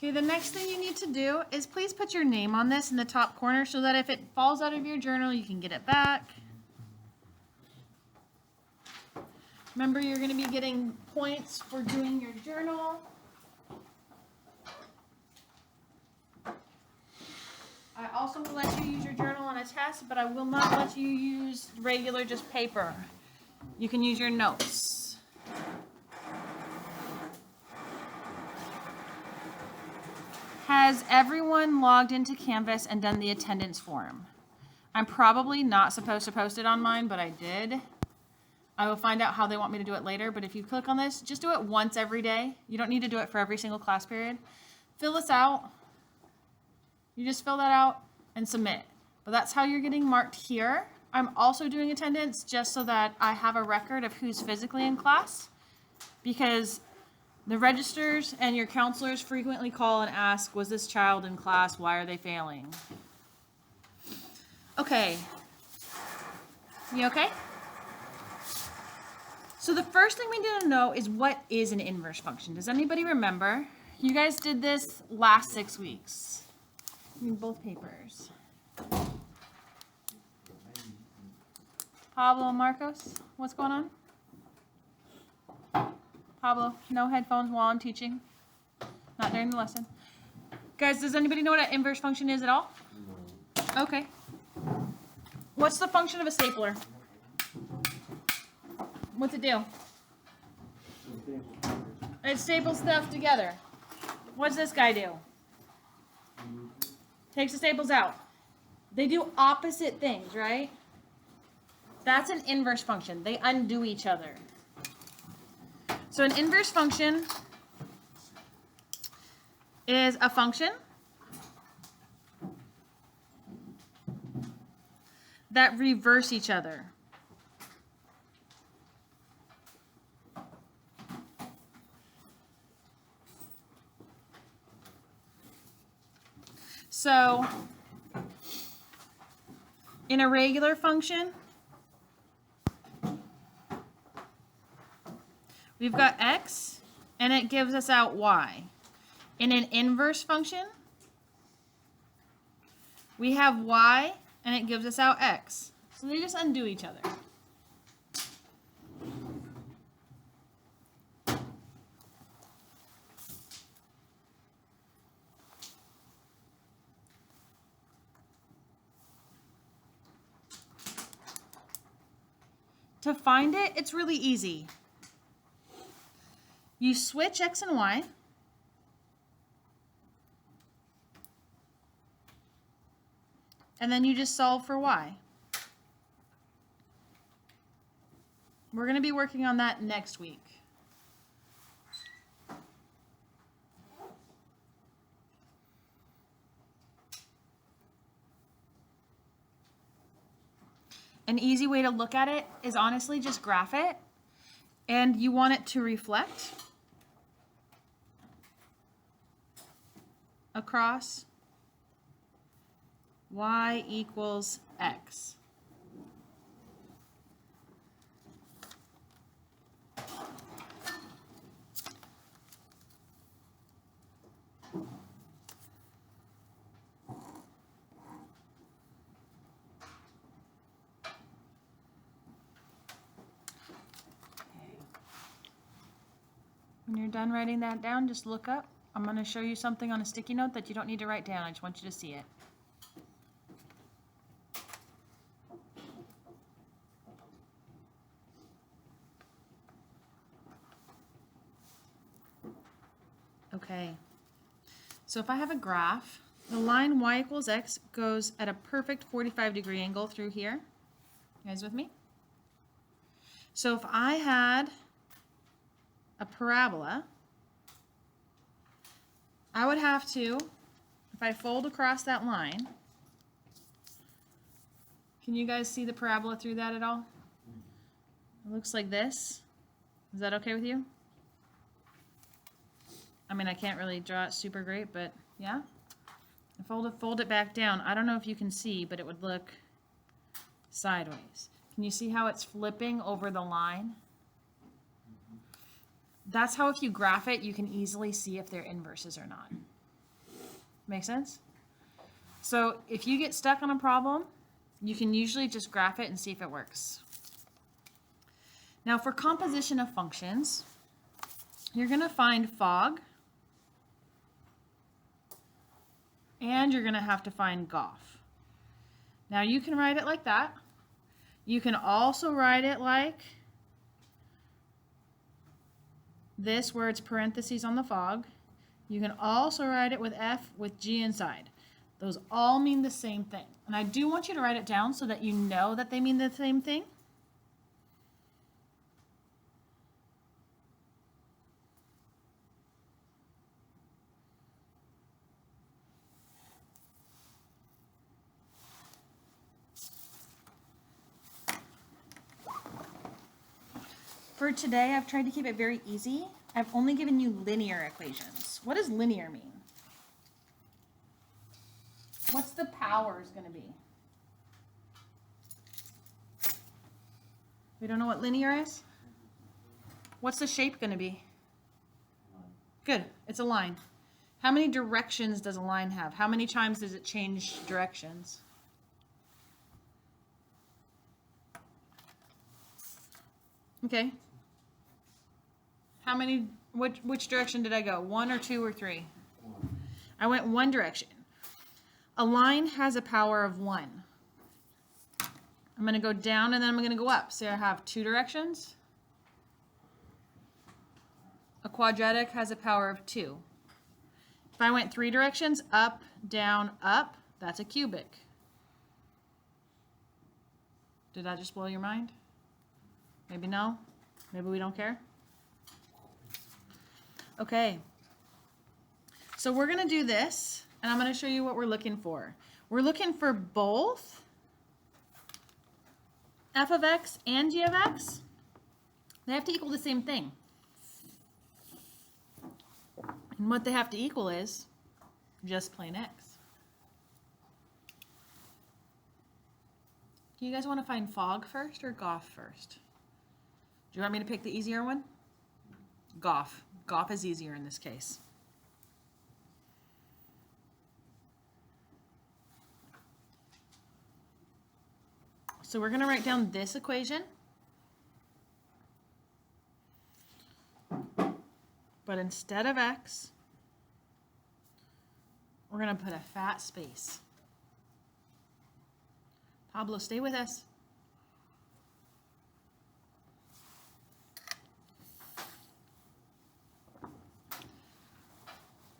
Okay, the next thing you need to do is please put your name on this in the top corner so that if it falls out of your journal, you can get it back. Remember, you're going to be getting points for doing your journal. I also will let you use your journal on a test, but I will not let you use regular just paper. You can use your notes. Has everyone logged into Canvas and done the attendance form? I'm probably not supposed to post it on mine, but I did. I will find out how they want me to do it later, but if you click on this, just do it once every day. You don't need to do it for every single class period. Fill this out. You just fill that out and submit. But that's how you're getting marked here. I'm also doing attendance just so that I have a record of who's physically in class, because the registers and your counselors frequently call and ask, was this child in class? Why are they failing? Okay. You okay? So the first thing we need to know is, what is an inverse function? Does anybody remember? You guys did this last 6 weeks. I mean, both papers. Pablo and Marcos, what's going on? Pablo, no headphones while I'm teaching. Not during the lesson. Guys, does anybody know what an inverse function is at all? No. Okay. What's the function of a stapler? What's it do? It staples stuff together. What's this guy do? Takes the staples out. They do opposite things, right? That's an inverse function. They undo each other. So an inverse function is a function that reverse each other. So in a regular function, we've got x, and it gives us out y. In an inverse function, we have y, and it gives us out x. So they just undo each other. To find it, it's really easy. You switch x and y. And then you just solve for y. We're going to be working on that next week. An easy way to look at it is honestly just graph it, and you want it to reflect across y equals x. When you're done writing that down, just look up. I'm going to show you something on a sticky note that you don't need to write down. I just want you to see it. Okay. So if I have a graph, the line y equals x goes at a perfect 45-degree angle through here. You guys with me? So if I had a parabola, I would have to, if I fold across that line, can you guys see the parabola through that at all? It looks like this. Is that okay with you? I mean, I can't really draw it super great, but yeah. If I fold it back down, I don't know if you can see, but it would look sideways. Can you see how it's flipping over the line? That's how if you graph it, you can easily see if they're inverses or not. Make sense? So if you get stuck on a problem, you can usually just graph it and see if it works. Now for composition of functions, you're going to find fog, and you're going to have to find goff. Now you can write it like that. You can also write it like this, where it's parentheses on the fog. You can also write it with F with G inside. Those all mean the same thing. And I do want you to write it down so that you know that they mean the same thing. For today, I've tried to keep it very easy. I've only given you linear equations. What does linear mean? What's the powers going to be? We don't know what linear is? What's the shape going to be? Good, it's a line. How many directions does a line have? How many times does it change directions? Okay. How many, which direction did I go? 1 or 2 or 3? I went one direction. A line has a power of 1. I'm going to go down and then I'm going to go up. So I have 2 directions. A quadratic has a power of 2. If I went 3 directions, up, down, up, that's a cubic. Did that just blow your mind? Maybe no? Maybe we don't care? Okay. So we're going to do this, and I'm going to show you what we're looking for. We're looking for both f of x and g of x. They have to equal the same thing. And what they have to equal is just plain x. Do you guys want to find fog first or goff first? Do you want me to pick the easier one? Goff. Goff is easier in this case. So we're going to write down this equation. But instead of x, we're going to put a fat space. Pablo, stay with us.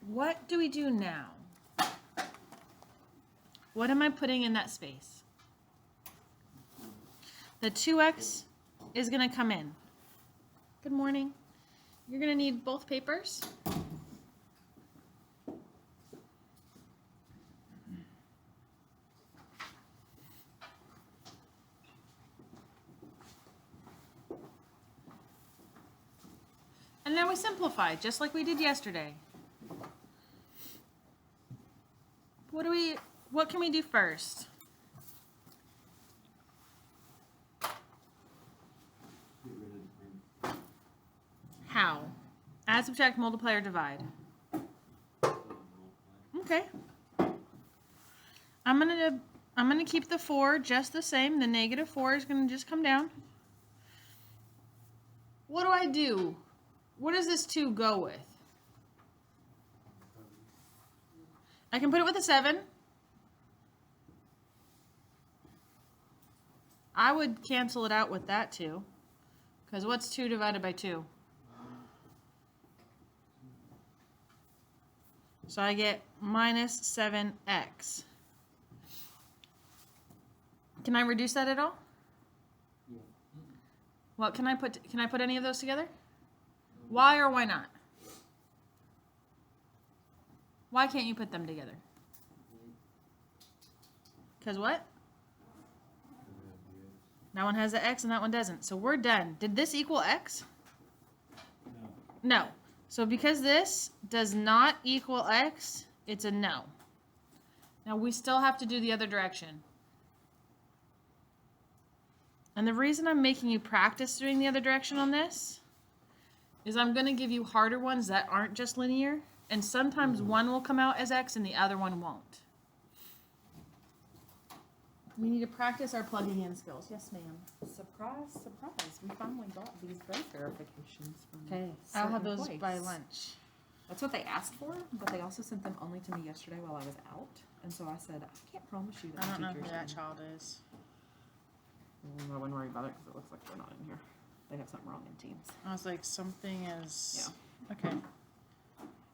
What do we do now? What am I putting in that space? The 2x is going to come in. Good morning. You're going to need both papers. And then we simplify, just like we did yesterday. What can we do first? How? Add, subtract, multiply, or divide. Okay. I'm gonna keep the 4 just the same. The negative 4 is gonna just come down. What do I do? What does this 2 go with? I can put it with a 7. I would cancel it out with that 2. Because what's 2 divided by 2? So I get minus 7x. Can I reduce that at all? Yeah. What can I put? Can I put any of those together? Why or why not? Why can't you put them together? Because what? That one has the x and that one doesn't. So we're done. Did this equal x? No. No. So because this does not equal x, it's a no. Now we still have to do the other direction. And the reason I'm making you practice doing the other direction on this is I'm going to give you harder ones that aren't just linear And sometimes one will come out as x and the other one won't. We need to practice our plugging in skills. Yes, ma'am. Surprise, surprise. We finally got these birth verifications from Okay, I'll have certain those place. by lunch. That's what they asked for, but they also sent them only to me yesterday while I was out. And so I said, I can't promise you that I don't know who teachers that can- child is. I wouldn't worry about it because it looks like they're not in here. They have something wrong in Teams. I was like, something is. Yeah. Okay.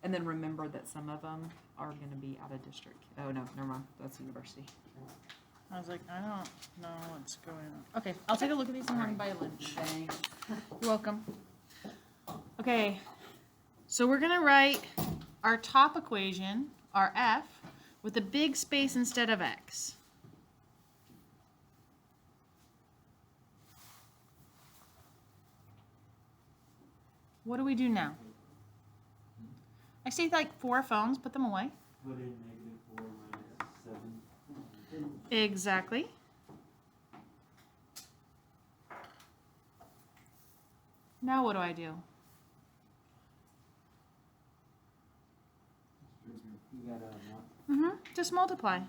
And then remember that some of them are going to be out of district. Oh, no, never mind. That's university. I was like, I don't know what's going on. Okay, I'll take a look at these and have them by lunch. Thanks. You're welcome. Okay, so we're gonna write our top equation, our f, with a big space instead of x. What do we do now? I see like 4 phones, put them away. Put in -4 minus 7. Exactly. Now what do I do? You gotta Just multiply.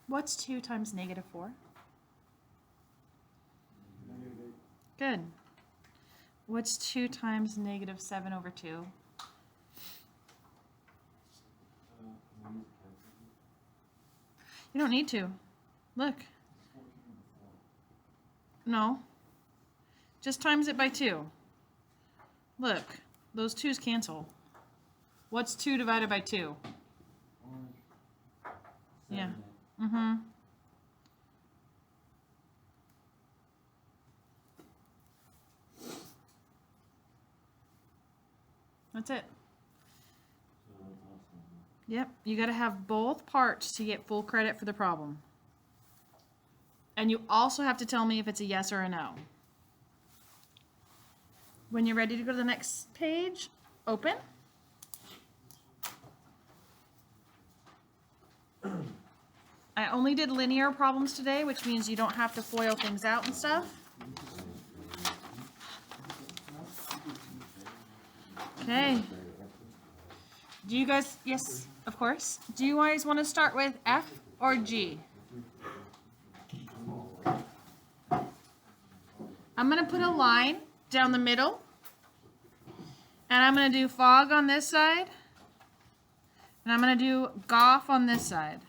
What's 2 times -4? Good. What's 2 times -7/2? You don't need to. Look. No. Just times it by 2. Look. Those 2's cancel. What's 2 divided by 2? Yeah. Mm-hmm. That's it. Yep, you got to have both parts to get full credit for the problem. And you also have to tell me if it's a yes or a no. When you're ready to go to the next page, open. I only did linear problems today, which means you don't have to FOIL things out and stuff. Okay. Do you guys, yes, of course. Do you guys want to start with F or G? I'm going to put a line down the middle. And I'm going to do fog on this side. And I'm going to do goff on this side.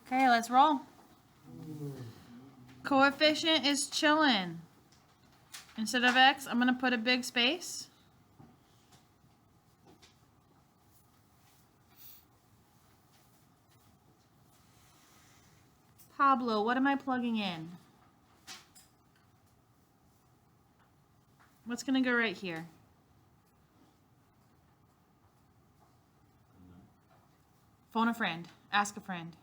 Okay, let's roll. Coefficient is chillin'. Instead of x, I'm going to put a big space. Pablo, what am I plugging in? What's going to go right here? Phone a friend. Ask a friend.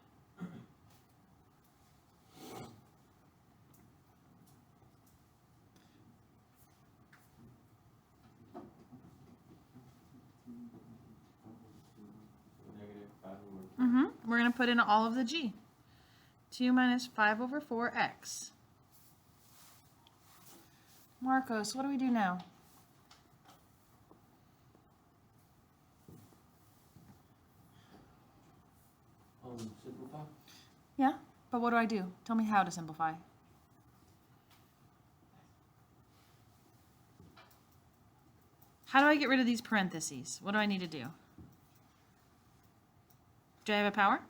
We're going to put in all of the g. 2 minus 5/4x. Marcos, what do we do now? simplify. Yeah, but what do I do? Tell me how to simplify. How do I get rid of these parentheses? What do I need to do? Do I have a power?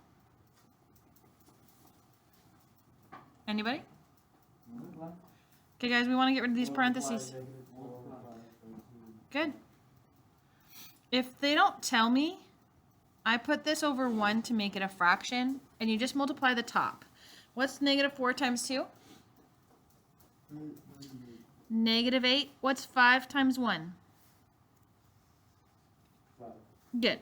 Anybody? Okay, guys, we want to get rid of these parentheses. Good. If they don't tell me, I put this over 1 to make it a fraction, and you just multiply the top. What's -4 times 2? -8. What's 5 times 1? Good.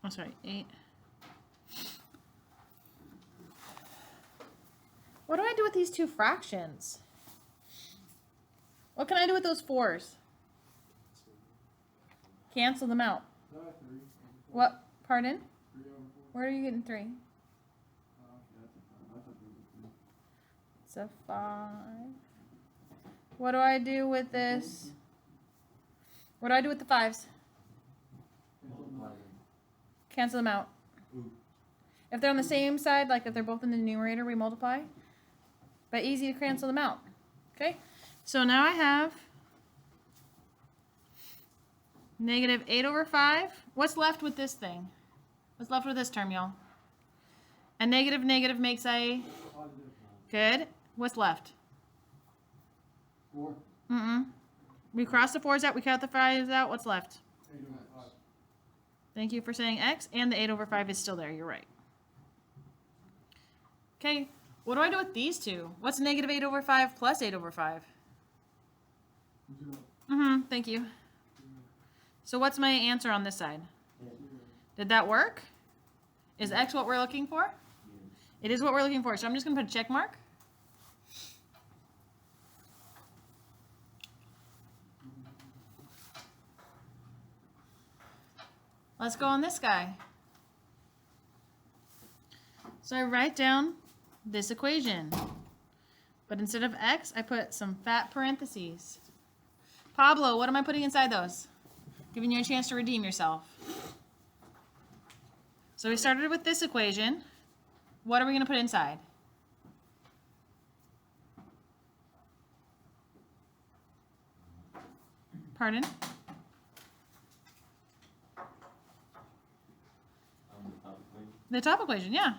Oh, sorry, 8. with these two fractions? What can I do with those 4s? Cancel them out. What? Pardon? Where are you getting 3? It's a 5. What do I do with this? What do I do with the 5s? Cancel them out. If they're on the same side, like if they're both in the numerator, we multiply. But easy to cancel them out. Okay? So now I have negative 8 over 5. What's left with this thing? What's left with this term, y'all? A negative negative makes a... Good. What's left? 4. We cross the 4s out. We cut the 5s out. What's left? 8 over 5. Thank you for saying X. And the 8 over 5 is still there. You're right. Okay. What do I do with these two? What's negative 8 over 5 plus 8 over 5? Thank you. So what's my answer on this side? Did that work? Is X what we're looking for? It is what we're looking for. So I'm just going to put a check mark. Let's go on this guy. So I write down this equation. But instead of X, I put some fat parentheses. Pablo, what am I putting inside those? Giving you a chance to redeem yourself. So we started with this equation. What are we going to put inside? Pardon? The top equation, yeah.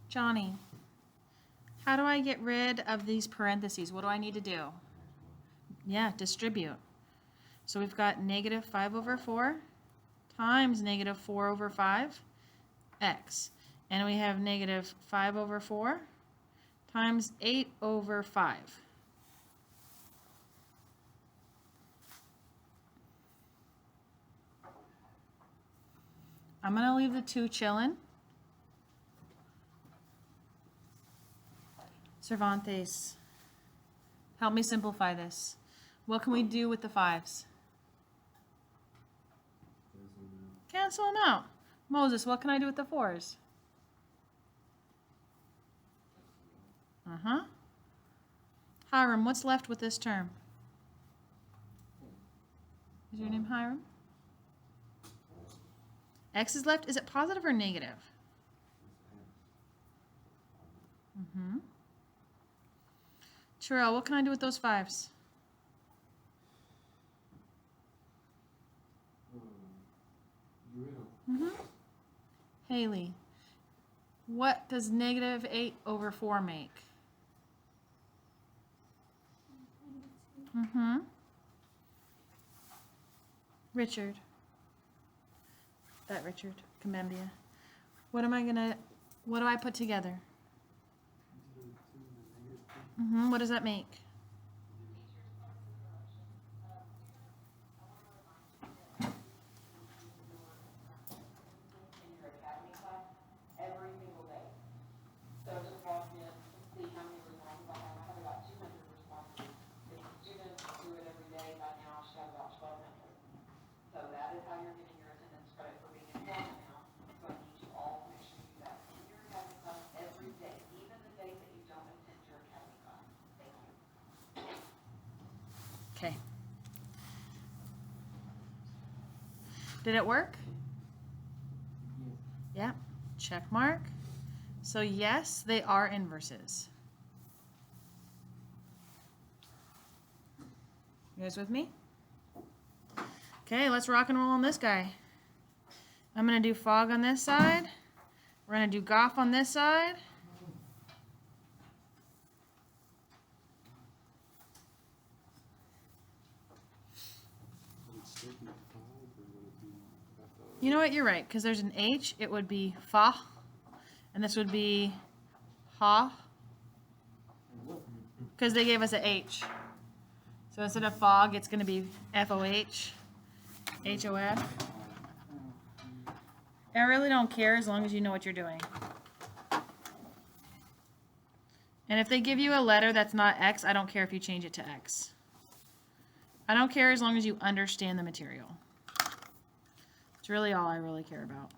Johnny, how do I get rid of these parentheses? What do I need to do? Yeah, distribute. So we've got negative 5 over 4 times negative 4 over 5, x. And we have negative 5 over 4 times 8 over 5. I'm going to leave the 2 chilling. Cervantes, help me simplify this. What can we do with the 5s? Cancel them out. Moses, what can I do with the 4s? Hiram, what's left with this term? Is your name Hiram? X is left. Is it positive or negative? Terrell, what can I do with those 5s? Haley, what does negative 8 over 4 make? Richard. That Richard. Combambia. What do I put together? What does that make? Okay. Did it work? Yeah. Check mark. So yes, they are inverses. You guys with me? Okay, let's rock and roll on this guy. I'm going to do fog on this side. We're going to do Goff on this side. You know what? You're right, because there's an H. It would be fa, and this would be ha. Because they gave us a H. So instead of fog, it's going to be FOH, HOF. I really don't care as long as you know what you're doing. And if they give you a letter that's not X, I don't care if you change it to X. I don't care as long as you understand the material. It's really all I really care about.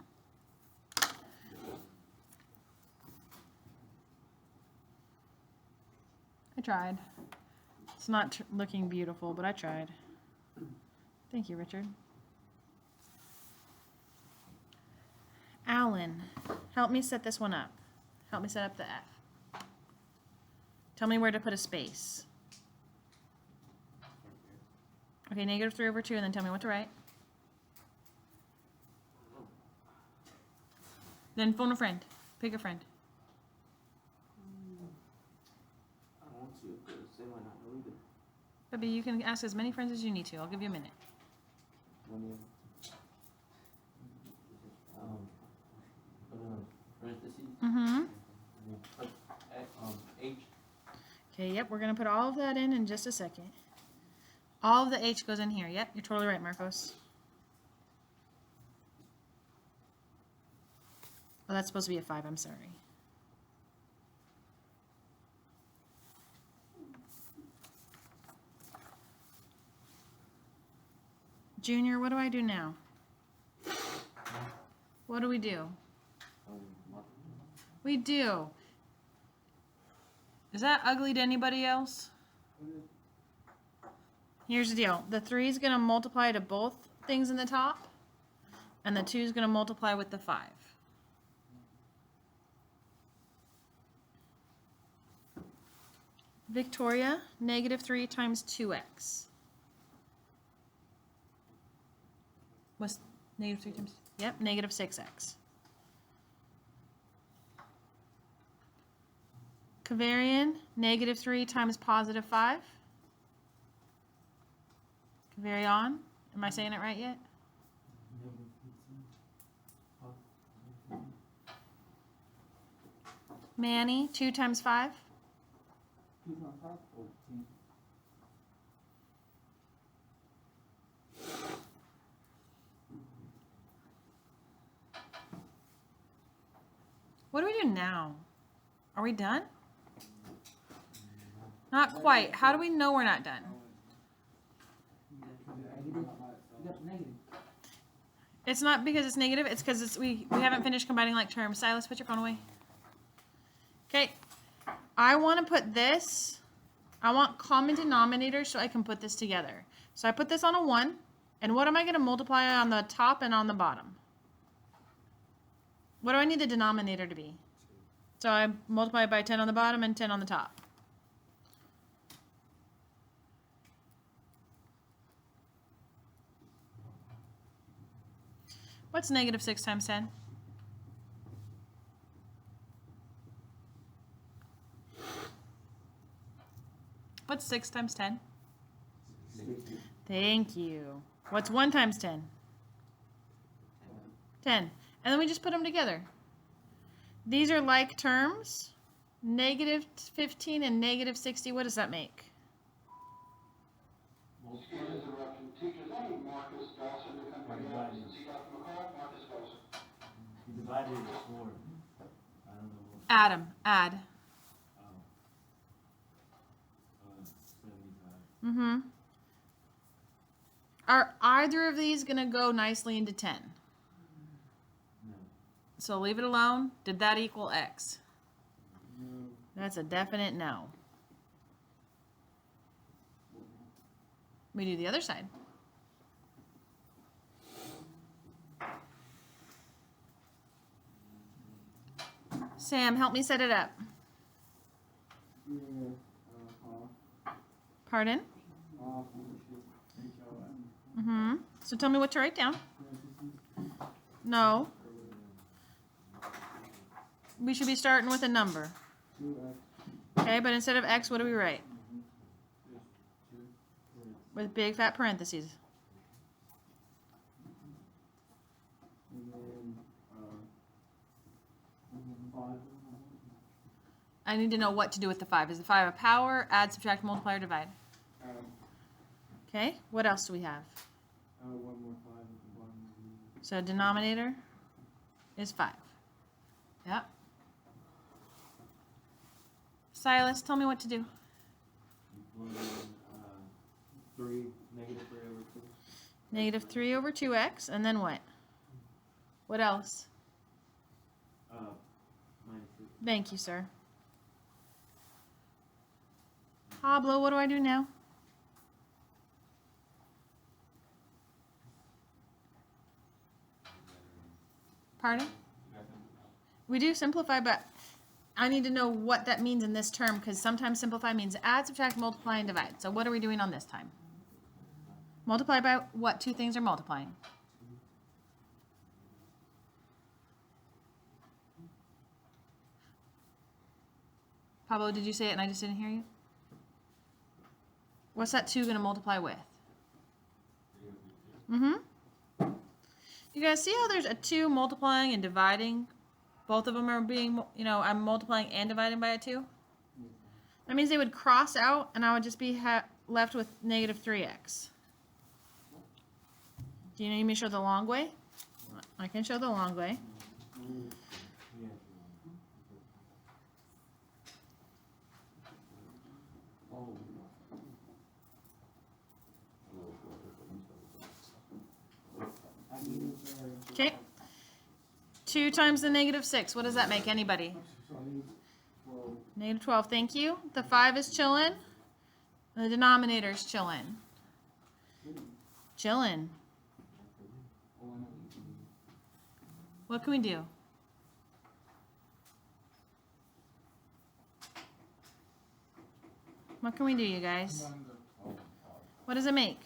I tried. It's not looking beautiful, but I tried. Thank you, Richard. Alan, help me set this one up. Help me set up the F. Tell me where to put a space. Okay, -3/2, and then tell me what to write. Then phone a friend. Pick a friend. I want to, because they might not believe it. Bubby, you can ask as many friends as you need to. I'll give you a minute. Put in parentheses. Mm-hmm. Put H. Okay, yep, we're going to put all of that in just a second. All of the H goes in here. Yep, you're totally right, Marcos. Oh, that's supposed to be a 5. I'm sorry. Junior, what do I do now? What do we do? We do. Is that ugly to anybody else? Here's the deal. The 3 is going to multiply to both things in the top, and the 2 is going to multiply with the 5. Victoria, -3 times 2x. What's -3 times? Yep, -6x. Kavarian, -3 times +5. Kavarian, am I saying it right yet? Manny, 2 times 5. 2 times 5, 14. What do we do now? Are we done? Not quite. How do we know we're not done? It's not because it's negative. It's because we haven't finished combining like terms. Silas, put your phone away. Okay. I want to put this. I want common denominators so I can put this together. So I put this on a 1. And what am I going to multiply on the top and on the bottom? What do I need the denominator to be? So I multiply it by 10 on the bottom and 10 on the top. What's -6 times 10? What's 6 times 10? 60. Thank you. What's 1 times 10? 10. And then we just put them together. These are like terms. -15 and -60. What does that make? You divided it with 4. I don't know what. Adam, add. 75. Mm-hmm. Are either of these going to go nicely into 10? No. So leave it alone. Did that equal X? No. That's a definite no. We do the other side. Sam, help me set it up. Pardon? Mm-hmm. So tell me what to write down. No. We should be starting with a number. Okay, but instead of X, what do we write? With big fat parentheses. I need to know what to do with the 5. Is the 5 a power, add, subtract, multiply, or divide? Okay, what else do we have? One more 5. One. So denominator is 5. Yep. Silas, tell me what to do. 3, negative 3 over 2. Negative 3 over 2x, and then what? What else? Minus 3. Thank you, sir. Pablo, what do I do now? Pardon? We do simplify, but I need to know what that means in this term, because sometimes simplify means add, subtract, multiply, and divide. So what are we doing on this time? Multiply by what 2 things are multiplying? Pablo, did you say it and I just didn't hear you? What's that 2 going to multiply with? Mm-hmm. You guys see how there's a 2 multiplying and dividing? Both of them are being, I'm multiplying and dividing by a 2. That means they would cross out and I would just be left with negative 3x. Do you need me to show the long way? I can show the long way. Okay. 2 times the negative 6. What does that make? Anybody? Negative 12. Thank you. The 5 is chilling. And the denominator is chilling. Chilling. What can we do? What can we do, you guys? What does it make?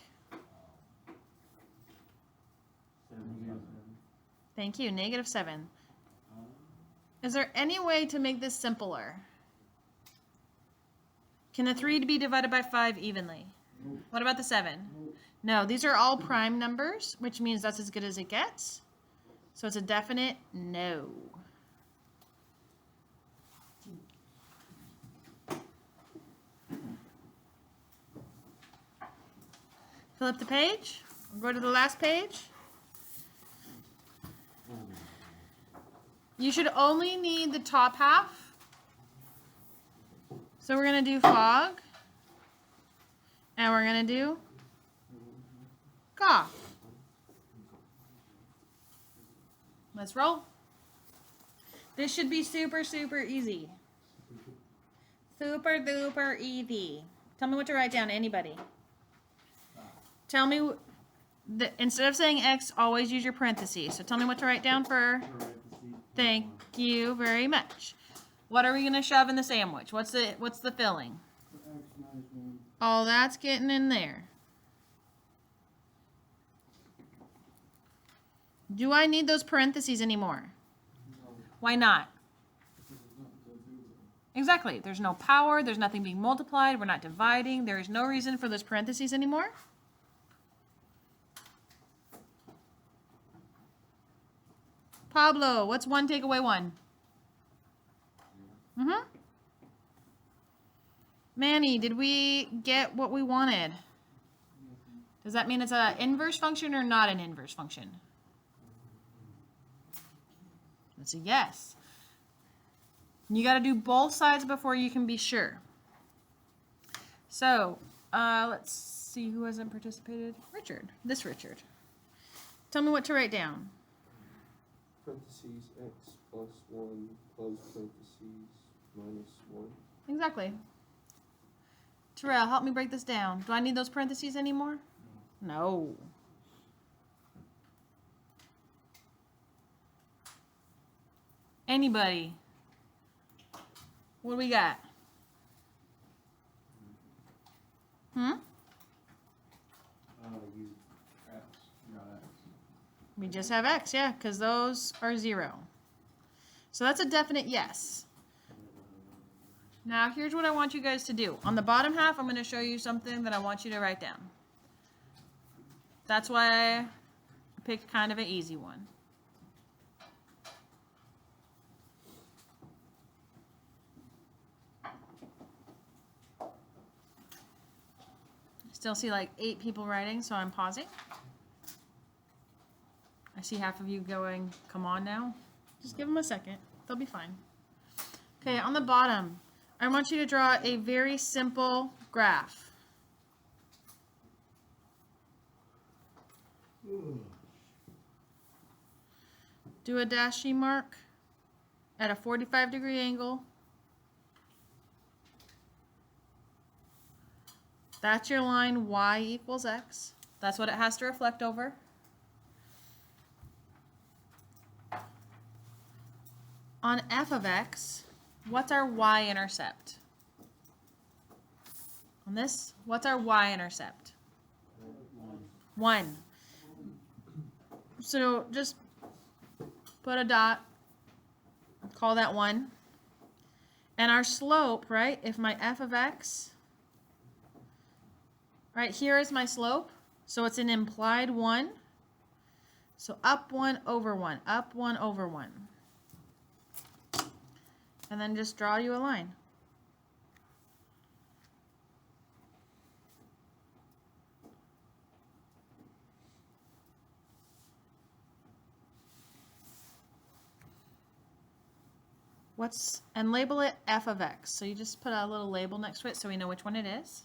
7. Thank you. Negative 7. Is there any way to make this simpler? Can the 3 be divided by 5 evenly? What about the 7? No, these are all prime numbers, which means that's as good as it gets. So it's a definite no. Flip the page. Go to the last page. You should only need the top half. So we're going to do fog. And we're going to do cough. Let's roll. This should be super, super easy. Super duper easy. Tell me what to write down, anybody. Tell me, instead of saying X, always use your parentheses. So tell me what to write down for. Thank you very much. What are we going to shove in the sandwich? What's the filling? Oh, that's getting in there. Do I need those parentheses anymore? Why not? Exactly. There's no power. There's nothing being multiplied. We're not dividing. There is no reason for those parentheses anymore. Pablo, what's 1 take away 1? Mm-hmm. Manny, did we get what we wanted? Does that mean it's an inverse function or not an inverse function? That's a yes. You got to do both sides before you can be sure. So, let's see who hasn't participated. Richard. This Richard. Tell me what to write down. Parentheses x plus 1 close parentheses minus 1. Exactly. Terrell, help me break this down. Do I need those parentheses anymore? No. Anybody? What do we got? You x. You got x. We just have X, yeah, because those are 0. So that's a definite yes. Now, here's what I want you guys to do. On the bottom half, I'm going to show you something that I want you to write down. That's why I picked kind of an easy one. Still see like 8 people writing, so I'm pausing. I see half of you going, come on now. Just give them a second. They'll be fine. Okay, on the bottom, I want you to draw a very simple graph. Do a dashy mark at a 45-degree angle. That's your line y equals x. That's what it has to reflect over. On f of x, what's our y-intercept? On this, what's our y-intercept? 1. So just put a dot, call that 1. And our slope, right, if my f of x, right here is my slope, so it's an implied 1. So up 1 over 1, up 1 over 1. And then just draw you a line. And label it f of x. So you just put a little label next to it so we know which one it is.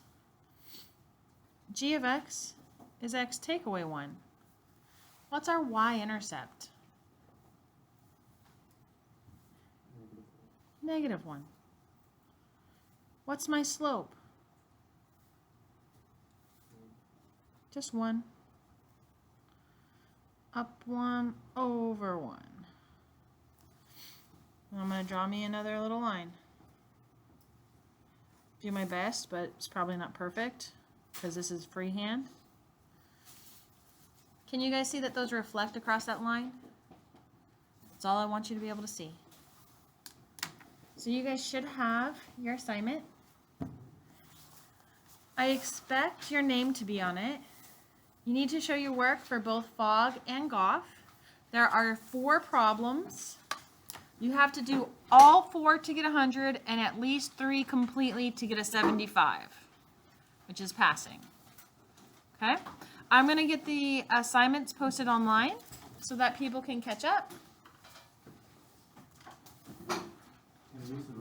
G of x is x take away 1. What's our y-intercept? -1. What's my slope? Just 1. Up 1 over 1. And I'm going to draw me another little line. Do my best, but it's probably not perfect because this is freehand. Can you guys see that those reflect across that line? That's all I want you to be able to see. So you guys should have your assignment. I expect your name to be on it. You need to show your work for both FOG and GOF. There are 4 problems. You have to do all 4 to get 100 and at least 3 completely to get a 75, which is passing. Okay? I'm going to get the assignments posted online so that people can catch up. Can we use the